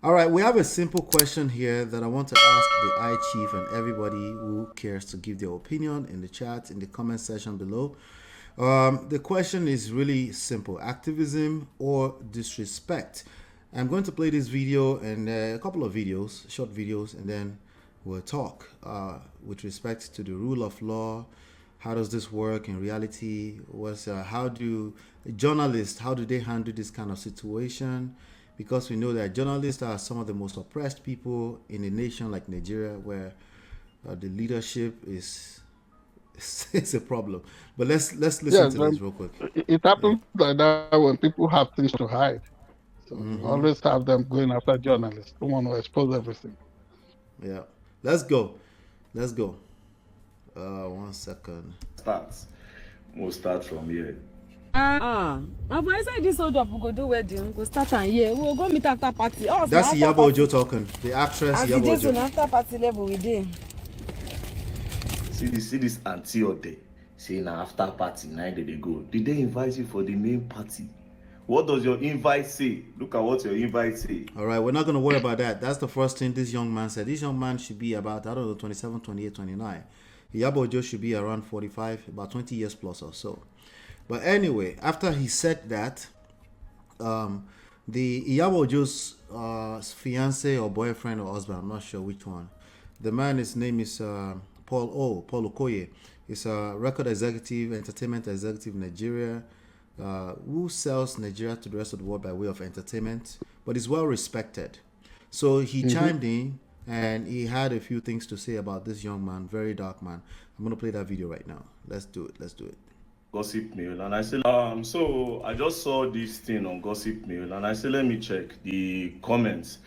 All right, we have a simple question here that I want to ask the I Chief and everybody who cares to give their opinion in the chat, in the comment section below. The question is really simple: activism or disrespect? I'm going to play this video and a couple of videos, short videos, and then we'll talk with respect to the rule of law. How does this work in reality? How do journalists, how do they handle this kind of situation? Because we know that journalists are some of the most oppressed people in a nation like Nigeria, where the leadership is it's a problem. But let's listen Yes, to this real quick. it Yeah. happens like that when people have things to hide. So you always have them going after journalists. Don't want to expose everything. Yeah. Let's go. Let's go. 1 second. Starts. We'll start from here. But inside this hold up, we go do wedding, go start and here. We will go meet after party. Oh, That's after Iyabo party. Ojo talking. The actress As Iyabo just on Ojo. after party level we did. See this auntie or day. Say now after party, 9 they go. Did they invite you for the main party? What does your invite say? Look at what your invite say. All right, we're not going to worry about that. That's the first thing this young man said. This young man should be about, I don't know, 27, 28, 29. Iyabo Ojo should be around 45, about 20 years plus or so. But anyway, after he said that, the Iyabo Ojo's fiance or boyfriend or husband, I'm not sure which one. The man, his name is Paul Okoye. He's a record executive, entertainment executive in Nigeria, who sells Nigeria to the rest of the world by way of entertainment, but is well respected. So he chimed in and he had a few things to say about this young man, VeryDarkMan. I'm going to play that video right now. Let's do it. Let's do it. Gossip Mail, and I said, so I just saw this thing on Gossip Mail, and I said, let me check the comments.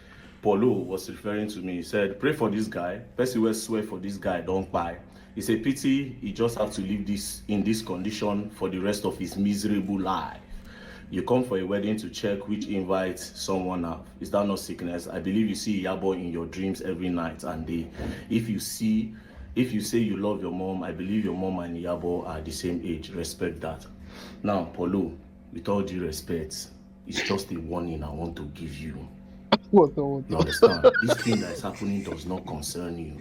Polo was referring to me. He said, pray for this guy. Person will swear for this guy, don't buy. It's a pity he just have to live this in this condition for the rest of his miserable life. You come for a wedding to check which invite someone have. Is that not sickness? I believe you see Iyabo in your dreams every night and day. If you say you love your mom, I believe your mom and Iyabo are the same age. Respect that. Now, Polo, with all due respect, it's just a warning I want to give you. What? You understand? This thing that is happening does not concern you.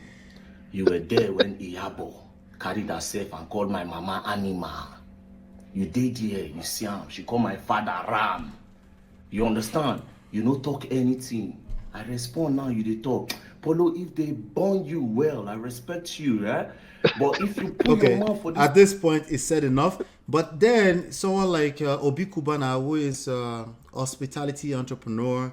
You were there when Iyabo carried herself and called my mama animal. You did here, you see him. She called my father Ram. You understand? You no talk anything. I respond now, you dey talk. Polo, if they burn you well, I respect you, right? But if you put Okay, your mouth for this... at this point, it's said enough. But then someone like Obi Cubana, who is a hospitality entrepreneur,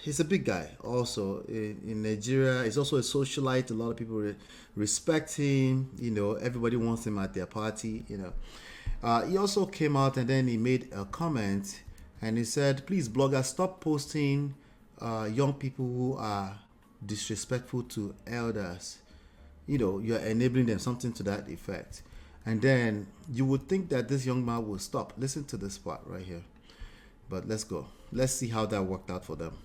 he's a big guy also in Nigeria. He's also a socialite. A lot of people respect him. You know, everybody wants him at their party. You know, he also came out and then he made a comment and he said, please, bloggers, stop posting young people who are disrespectful to elders. You know, you're enabling them, something to that effect. And then you would think that this young man will stop. Listen to this part right here. But let's go. Let's see how that worked out for them.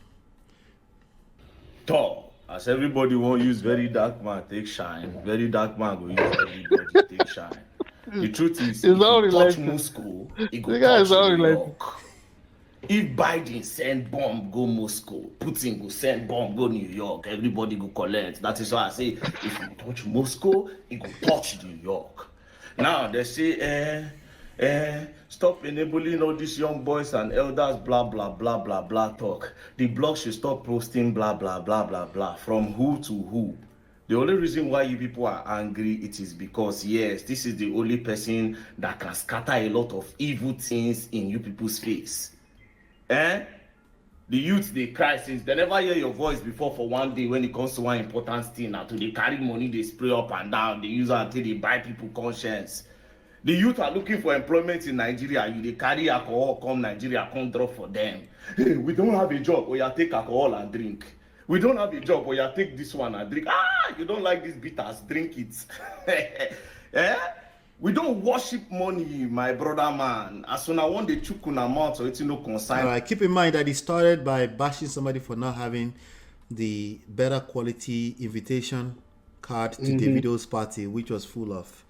Talk. As everybody won't use VeryDarkMan take shine. VeryDarkMan will use everybody take shine. The truth is, if you touch Moscow, it go touch New York. If Biden send bomb go Moscow, Putin go send bomb go New York, everybody go collect. That is why I say, if you touch Moscow, it go touch New York. Now they say, stop enabling all these young boys and elders, blah, blah, blah, blah, blah talk. The blog should stop posting blah, blah, blah, blah, blah. From who to who? The only reason why you people are angry, it is because, yes, this is the only person that can scatter a lot of evil things in you people's face. The youth, they cry since they never hear your voice before for one day when it comes to one important thing. Now, they carry money, they spray up and down, they use it until they buy people conscience. The youth are looking for employment in Nigeria. You they carry alcohol, come Nigeria, come drop for them. Hey, we don't have a job, or you take alcohol and drink. We don't have a job, or you take this one and drink. You don't like this bitters, drink it. We don't worship money, my brother man. As soon as one day chook on a mouth, so it's no consign. All right, keep in mind that he started by bashing somebody for not having the better quality invitation card to Davido's party, which was full of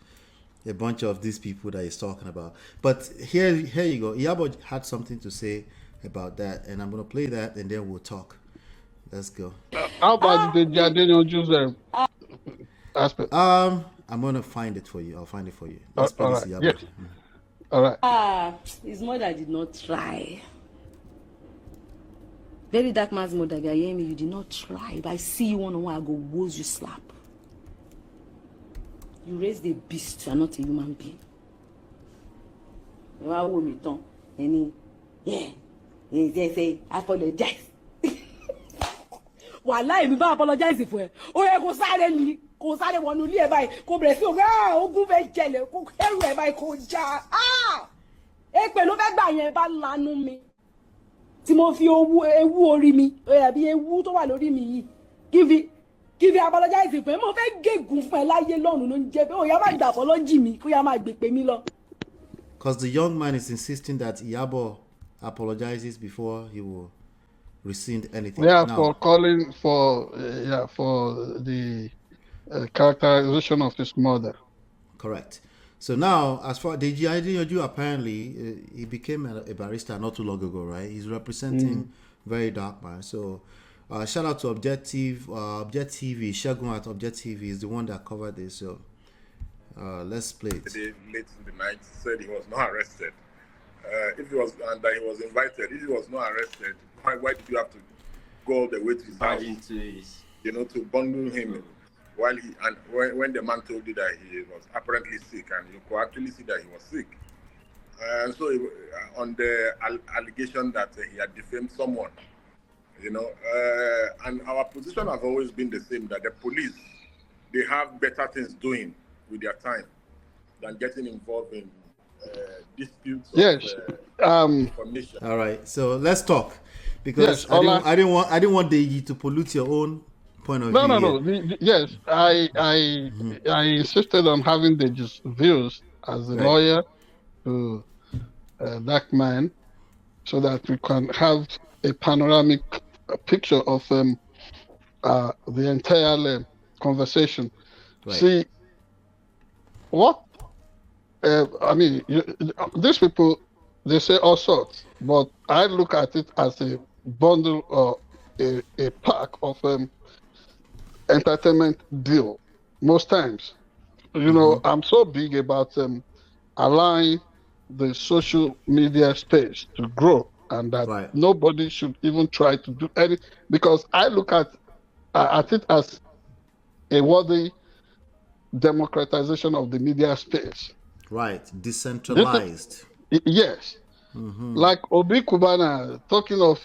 a bunch of these people that he's talking about. But here you go. Iyabo had something to say about that, and I'm going to play that, and then we'll talk. Let's go. How about the Daniel Joseph aspect? I'm gonna find it for you. I'll find it for you. Let's play All this right. Iyabo. Yes. All right. His mother did not try. Very dark man's mother, you hear me? You did not try. If I see you one-on-one, I go woes you slap. You raised a beast, you are not a human being. You are me tongue. Yeah. They say, I apologize. Wàláì mi bá apologize fún ẹ. Ó yẹ kó sáré wọnú ilé ẹ báyìí. Kó bẹ̀rẹ̀ sí ogun fẹ́ jẹlẹ̀. Kó kẹ́rù ẹ báyìí kó já. Èpè ló fẹ́ gbà yẹn bá lanu mi. Tí mo fi ewu orí mi. Àbí ewu tó wà lórí mi yìí. Kí fi apologize fún ẹ. Mo fẹ́ gégùn fún ẹ láyé lọ́run ló ń jẹ́ pé ó yá máa gbà apology mi. Kó yá máa gbè pè mí lọ. Because the young man is insisting that Iyabo apologizes before he will rescind anything. Yeah, now, for calling for the characterization of his mother. Correct. So now, as far the Ojo, apparently he became a barrister not too long ago, right? He's representing VeryDarkMan. So shout out to Objective Shagun at Objective is the one that covered this. So let's play it. Late in the night, said he was not arrested. If he was, and that he was invited, if he was not arrested, why did you have to go all the way to his house? You know, to bundle him while when the man told you that he was apparently sick, and you could actually see that he was sick. And so on the allegation that he had defamed someone, you know, and our position has always been the same, that the police, they have better things doing with their time than getting involved in disputes of information. All right, so let's talk, because I didn't want Deji to pollute your own point of view. No. Yes, I insisted on having Deji's views as a lawyer to DarkMan, so that we can have a panoramic picture of the entire conversation. Right. See, what I mean, these people, they say all sorts, but I look at it as a bundle or a pack of entertainment deal. Most times, you know, I'm so big about allowing the social media space to grow, and that nobody should even try to do any, because I look at it as a worthy democratization of the media space. Right, decentralized. Yes. Like Obi Cubana talking of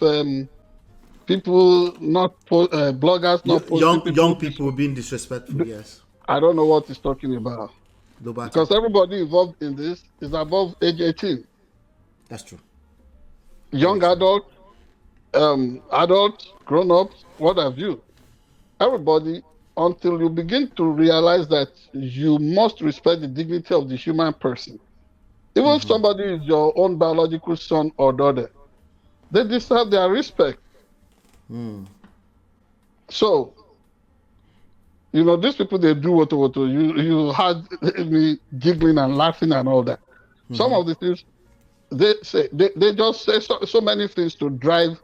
people not bloggers not posting young people being disrespectful. Yes. I don't know what he's talking about. Because everybody involved in this is above age 18. That's true. Young adult, grown-ups, what have you. Everybody, until you begin to realize that you must respect the dignity of the human person. Even if somebody is your own biological son or daughter, they deserve their respect. So, you know, these people, they do what. You had me giggling and laughing and all that. Some of the things they say, they just say so many things to drive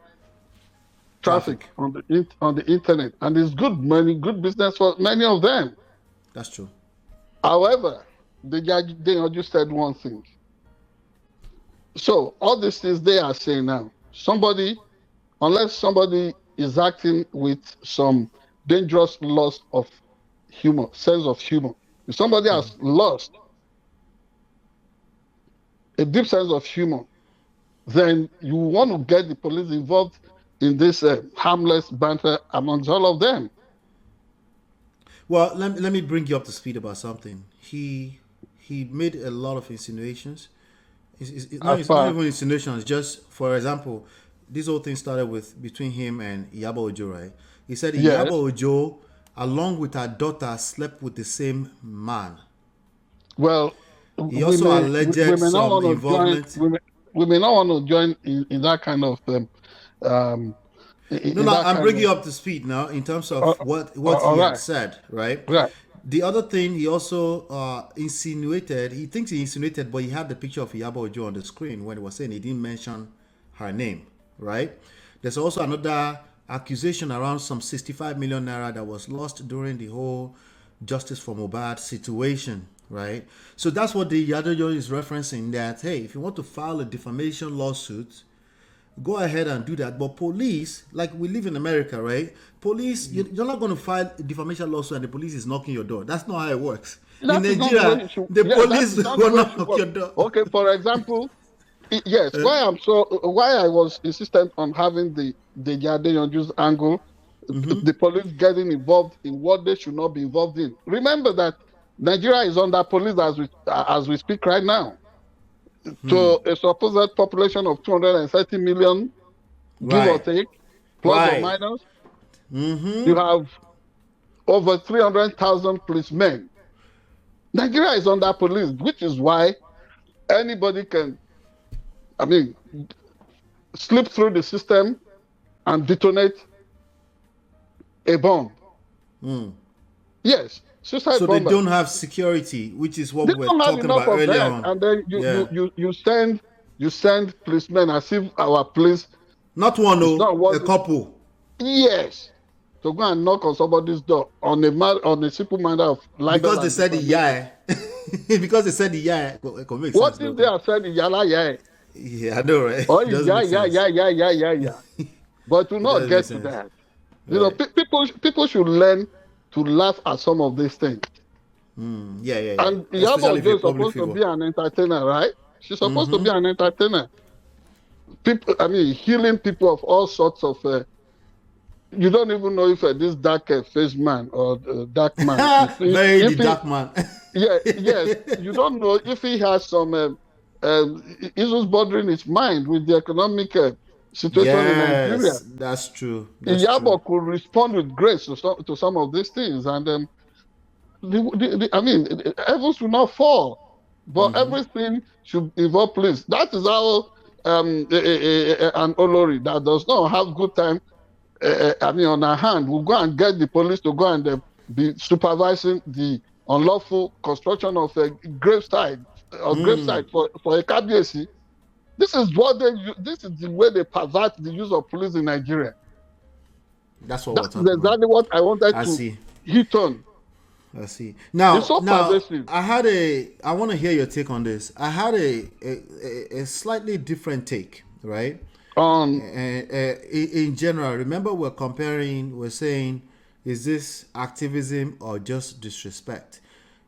traffic on the internet, and it's good money, good business for many of them. That's true. However, they just said one thing. So all these things they are saying now, unless somebody is acting with some dangerous loss of sense of humor, if somebody has lost a deep sense of humor, then you want to get the police involved in this harmless banter amongst all of them. Well, let me bring you up to speed about something. He made a lot of insinuations. It's not even insinuations. Just, for example, this whole thing started between him and Iyabo Ojo, right? He said Iyabo Ojo, along with her daughter, slept with the same man. Well, he also alleged some involvement. We may not want to join in that kind of. I'm bringing you up to speed now in terms of what he had said, right? Right. The other thing he also insinuated, he thinks he insinuated, but he had the picture of Iyabo Ojo on the screen when he was saying he didn't mention her name, right? There's also another accusation around some 65 million naira that was lost during the whole Justice for Mohbad situation, right? So that's what the Iyabo is referencing, that, hey, if you want to file a defamation lawsuit, go ahead and do that. But police, like we live in America, right? Police, you're not going to file a defamation lawsuit and the police is knocking your door. That's not how it works. In Nigeria, the police will not knock your door. Okay, for example, yes, why I was insistent on having the Iyabo angle, the police getting involved in what they should not be involved in. Remember that Nigeria is under police as we speak right now. To a supposed population of 230 million, give or take, plus or minus. You have over 300,000 policemen. Nigeria is under police, which is why anybody can, slip through the system and detonate a bomb. Yes. Suicide bombers. They don't have security, which is what we were talking about earlier on. And then you send policemen as if our police, not one, a couple. Yes. To go and knock on somebody's door on a simple matter of life. Because they said the yeah. Because they said the yeah. What if they have said the yala yeah? Yeah, I know, right? Oh, yeah. But to not get to that. You know, people should learn to laugh at some of these things. Yeah. And Iyabo Ojo is supposed to be an entertainer, right? She's supposed to be an entertainer. People, healing people of all sorts of. You don't even know if this dark faced man or dark man. Dark man. Yes. You don't know if he has some issues bothering his mind with the economic situation in Nigeria. That's true. Iyabo could respond with grace to some of these things, and heavens will not fall, but everything should involve police. That is how an Olori that does not have good time, on her hand, will go and get the police to go and be supervising the unlawful construction of a gravesite for a KBC. This is the way they pervert the use of police in Nigeria. That's exactly what I wanted to hit on. I see. Now, pervasive. I want to hear your take on this. I had a slightly different take, right? In general, remember we're saying, is this activism or just disrespect?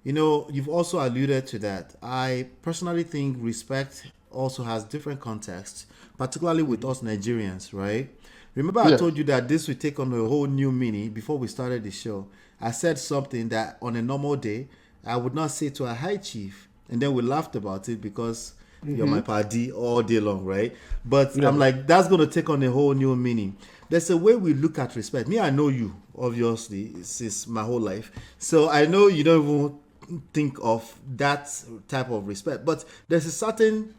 You've also alluded to that. I personally think respect also has different contexts, particularly with us Nigerians, right? Remember I told you that this would take on a whole new meaning before we started the show. I said something that on a normal day, I would not say to a high chief, and then we laughed about it because you're my party all day long, right? But I'm like, that's going to take on a whole new meaning. There's a way we look at respect. Me, I know you, obviously, since my whole life. So I know you don't even think of that type of respect. But there's a certain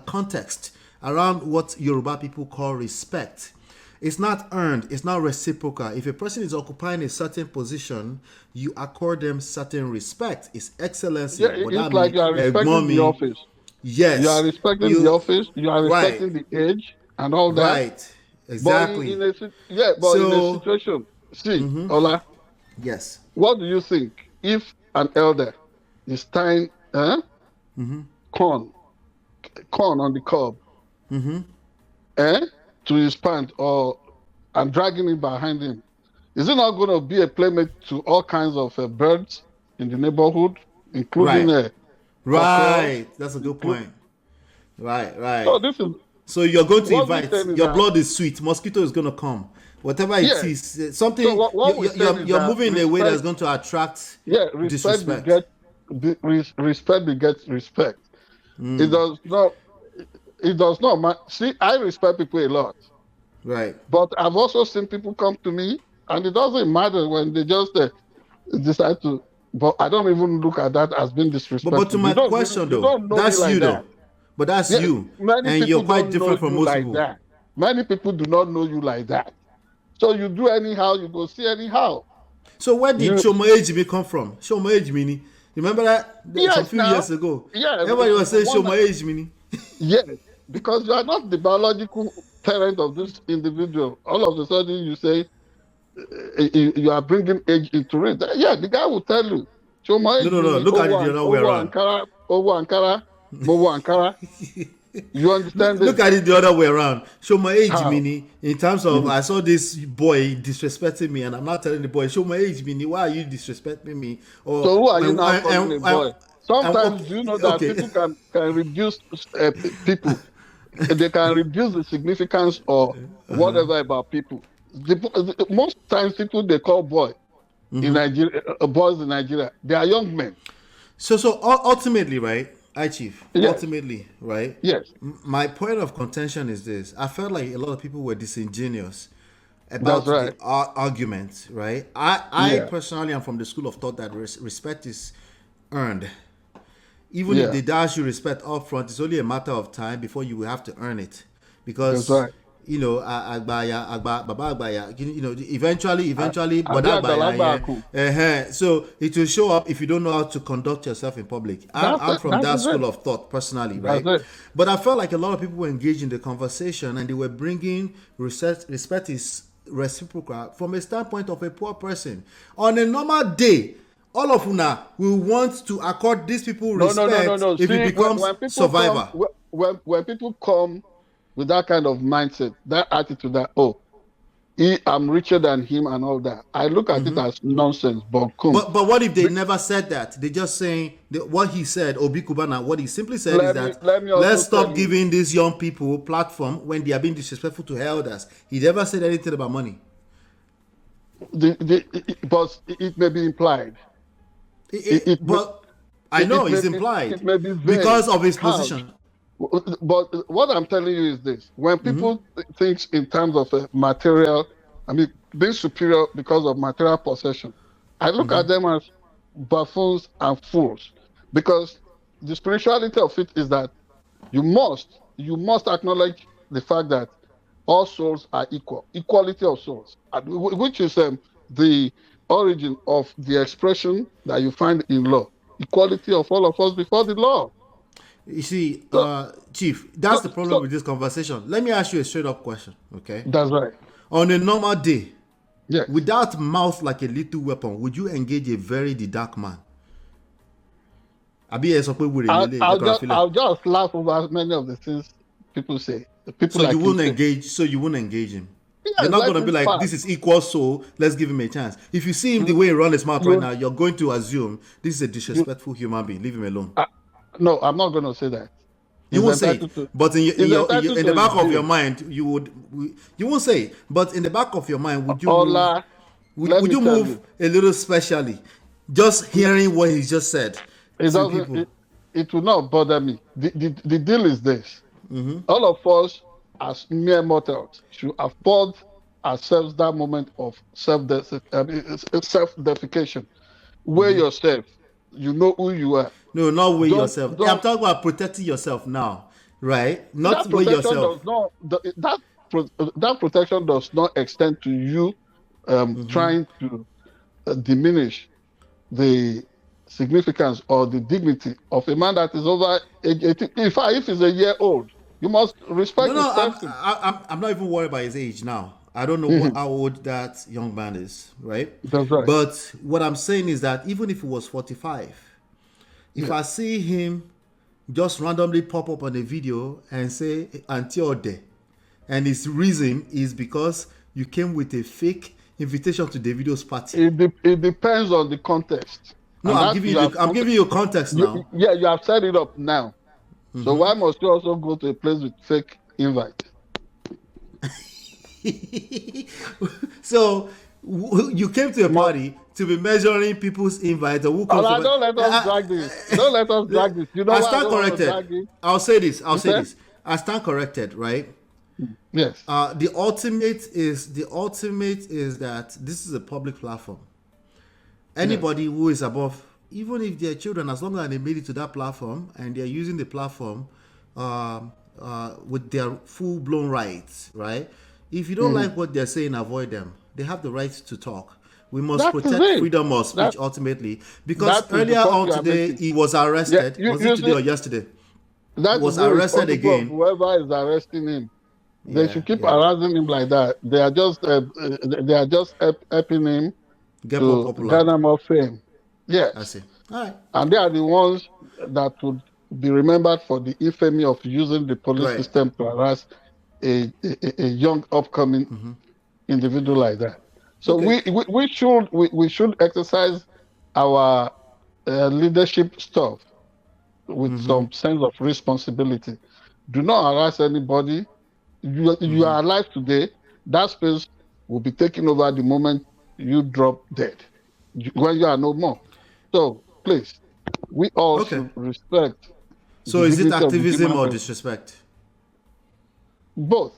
context around what Yoruba people call respect. It's not earned. It's not reciprocal. If a person is occupying a certain position, you accord them certain respect. It's excellency. Yeah, it's like you are respecting the office. Yes. You are respecting the office. You are respecting the age and all that. Right. Exactly. But in a situation, Ola. Yes. What do you think if an elder is tying corn on the cob to his pant and dragging it behind him? Is it not going to be a playmate to all kinds of birds in the neighborhood, including Right. That's a good point. Right. So you're going to invite. Your blood is sweet. Mosquito is going to come. Whatever it is, something. So you're moving in a way that's going to attract disrespect. Respect begets respect. It does not. See, I respect people a lot. Right. But I've also seen people come to me, and it doesn't matter when they just decide to. But I don't even look at that as being disrespectful. But to my question, though, that's you, though. But that's you, and you're quite different from most people. That. Many people do not know you like that. So you do anyhow, you go see anyhow. So where did Shoma Ejimi come from? Shoma Ejimi. Remember that a few years ago? Yeah. Everybody was saying Shoma Ejimi. Yes, because you are not the biological parent of this individual, all of a sudden you say you are bringing age into it. Yeah, the guy will tell you. Show my age. No. Look at it the other way around. Mowo Ankara. You understand Look at it the other way around. Show my age, How? meaning in terms of I saw this boy disrespecting me, and I'm not telling the boy, show my age, meaning why are you disrespecting me? Or So who are you now calling a boy? Sometimes do you know that okay. people can reduce people. They can reduce the significance or whatever about people. Most times people they call boy in Nigeria, boys in Nigeria, they are young men. So ultimately, right, Chief? Yes. Ultimately, right? Yes. My point of contention is this. I felt like a lot of people were disingenuous about the argument, right? I personally am from the school of thought that respect is earned. Even if they dash you respect up front, it's only a matter of time before you will have to earn it. Because you know, eventually, so it will show up if you don't know how to conduct yourself in public. I'm from that school of thought personally, right? But I felt like a lot of people were engaged in the conversation and they were bringing respect is reciprocal from a standpoint of a poor person. On a normal day, all of una will want to accord these people respect if it becomes survivor. When people come with that kind of mindset, that attitude that, I'm richer than him and all that, I look at it as nonsense. But what if they never said that? They're just saying what he said, Obi Cubana, what he simply said is that let's stop giving these young people platform when they are being disrespectful to elders. He never said anything about money. But it may be implied. But I know it's implied it may be because of his position. But what I'm telling you is this: when people think in terms of material, I mean, being superior because of material possession, I look at them as buffoons and fools. Because the spirituality of it is that you must acknowledge the fact that all souls are equal, equality of souls, which is the origin of the expression that you find in law, equality of all of us before the law. You see, Chief, that's the problem with this conversation. Let me ask you a straight up question, okay? That's right. On a normal day, yes, without mouth like a little weapon, would you engage a very dark man? I'll just laugh over many of the things people say. You wouldn't engage him. Yeah, you're not going to be like, this is equal, so let's give him a chance. If you see him the way he runs his mouth right now, you're going to assume this is a disrespectful human being. Leave him alone. No, I'm not going to say that. You won't say it, but in the back of your mind, you won't say it, but in the back of your mind, would you move a little specially, just hearing what he just said? It will not bother me. The deal is this: all of us, as mere mortals, should afford ourselves that moment of self-defecation. Weigh yourself. You know who you are. No, not weigh yourself. I'm talking about protecting yourself now, right? Not weigh yourself. That protection does not extend to you trying to diminish the significance or the dignity of a man that is over age 18. If he's a year old, you must respect his person. I'm not even worried about his age now. I don't know how old that young man is, right? That's right. But what I'm saying is that even if he was 45, if I see him just randomly pop up on a video and say Antiode, and his reason is because you came with a fake invitation to Davido's party. It depends on the context. No, I'm giving you context now. You have set it up now. So why must you also go to a place with fake invite? So you came to a party to be measuring people's invite or who comes don't let us drag this. Don't let us drag this. You know, I stand corrected. I'll say this. I stand corrected, right? Yes. The ultimate is that this is a public platform. Anybody who is above, even if they're children, as long as they made it to that platform and they're using the platform with their full-blown rights, right? If you don't like what they're saying, avoid them. They have the right to talk. We must protect freedom of speech ultimately. Because earlier on today, he was arrested. Was it today or yesterday? He was arrested again. Whoever is arresting him. They should keep harassing him like that. They are just helping him Get more to popular. garner more fame. Yes. I see. All right. And they are the ones that would be remembered for the infamy of using the police system to harass a young upcoming individual like that. So we should exercise our leadership stuff with some sense of responsibility. Do not harass anybody. You are alive today. That space will be taken over the moment you drop dead, when you are no more. So please, we all should respect. So is it activism or disrespect? Both.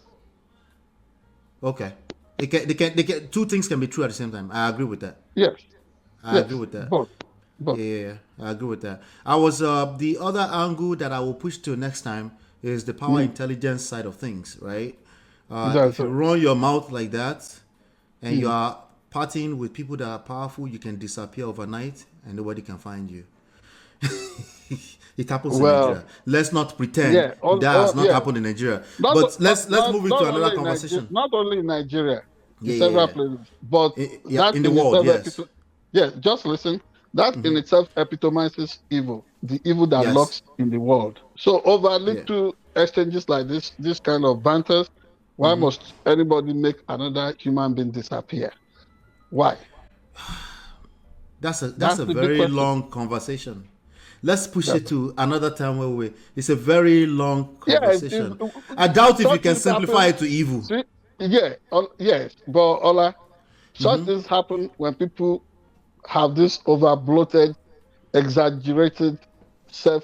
Okay. They can. Two things can be true at the same time. I agree with that. Yes. I agree with that. Both. Yeah, I agree with that. I was the other angle that I will push to next time is the power intelligence side of things, right? If you run your mouth like that and you are partying with people that are powerful, you can disappear overnight and nobody can find you. It happens in Nigeria. Let's not pretend that has not happened in Nigeria. But let's move into another conversation. Not only in Nigeria, in several places, but in the world, yes. Yes, just listen. That in itself epitomizes evil, the evil that lurks in the world. So over little exchanges like this kind of banters, why must anybody make another human being disappear? Why? That's a very long conversation. Let's push it to another time where it's a very long conversation. I doubt if you can simplify it to evil. See, yes, but Ola, such things happen when people have this over bloated, exaggerated sense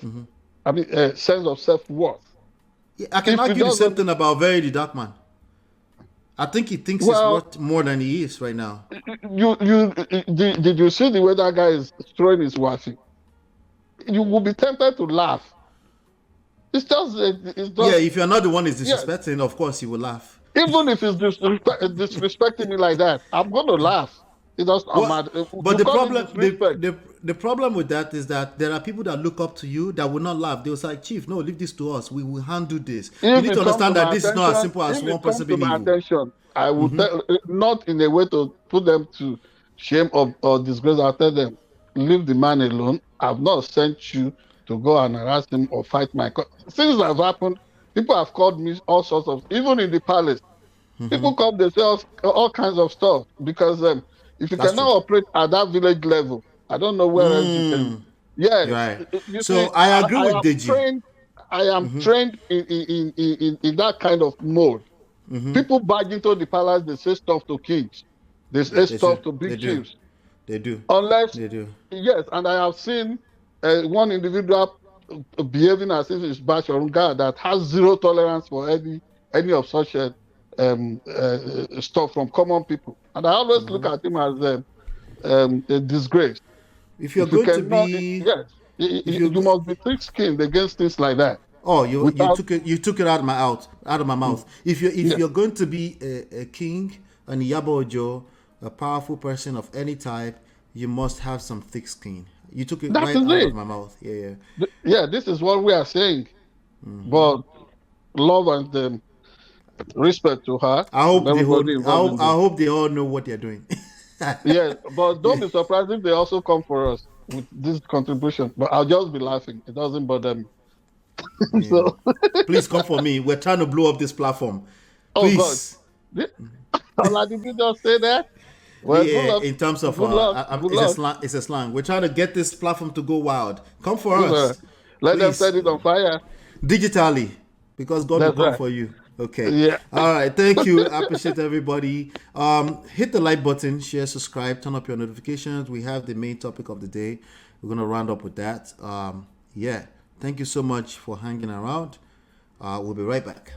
of self-worth. Yeah, I can argue the same thing about VeryDarkMan. I think he thinks he's worth more than he is right now. Did you see the way that guy is throwing his washing? You will be tempted to laugh. It's just if you're not the one is disrespecting, of course you will laugh. Even if he's disrespecting me like that, I'm going to laugh. It does not matter. But the problem with that is that there are people that look up to you that will not laugh. They will say, "Chief, no, leave this to us. We will handle this." You need to understand that this is not as simple as one person being evil. Attention, I will tell, not in a way to put them to shame or disgrace. I'll tell them, leave the man alone. I've not sent you to go and harass him or fight my cause. Things have happened. People have called me all sorts of, even in the palace. People call themselves all kinds of stuff because if you cannot operate at that village level, I don't know where else you can. Yes. Right. So I agree with Deji. I am trained in that kind of mode. People barge into the palace, they say stuff to kings. They say stuff to big chiefs. They do. Unless they do. Yes, and I have seen one individual behaving as if it's Bashorunga that has zero tolerance for any of such stuff from common people. And I always look at him as a disgrace. If you're going to be... you must be thick-skinned against things like that. Oh, you took it out of my mouth. If you're going to be a king, an Iyabo Ojo, a powerful person of any type, you must have some thick skin. You took it right out of my mouth. Yeah, this is what we are saying. But love and respect to her. I hope they all know what they're doing. Yes, but don't be surprised if they also come for us with this contribution. But I'll just be laughing. It doesn't bother me. So please come for me. We're trying to blow up this platform. Please. Oh God. Did you just say that? Well, in terms of it's a slang. We're trying to get this platform to go wild. Come for us. Let them set it on fire. Digitally. Because God will come for you. Okay. Yeah. All right. Thank you. I appreciate everybody. Hit the like button, share, subscribe, turn up your notifications. We have the main topic of the day. We're gonna round up with that. Thank you so much for hanging around. We'll be right back.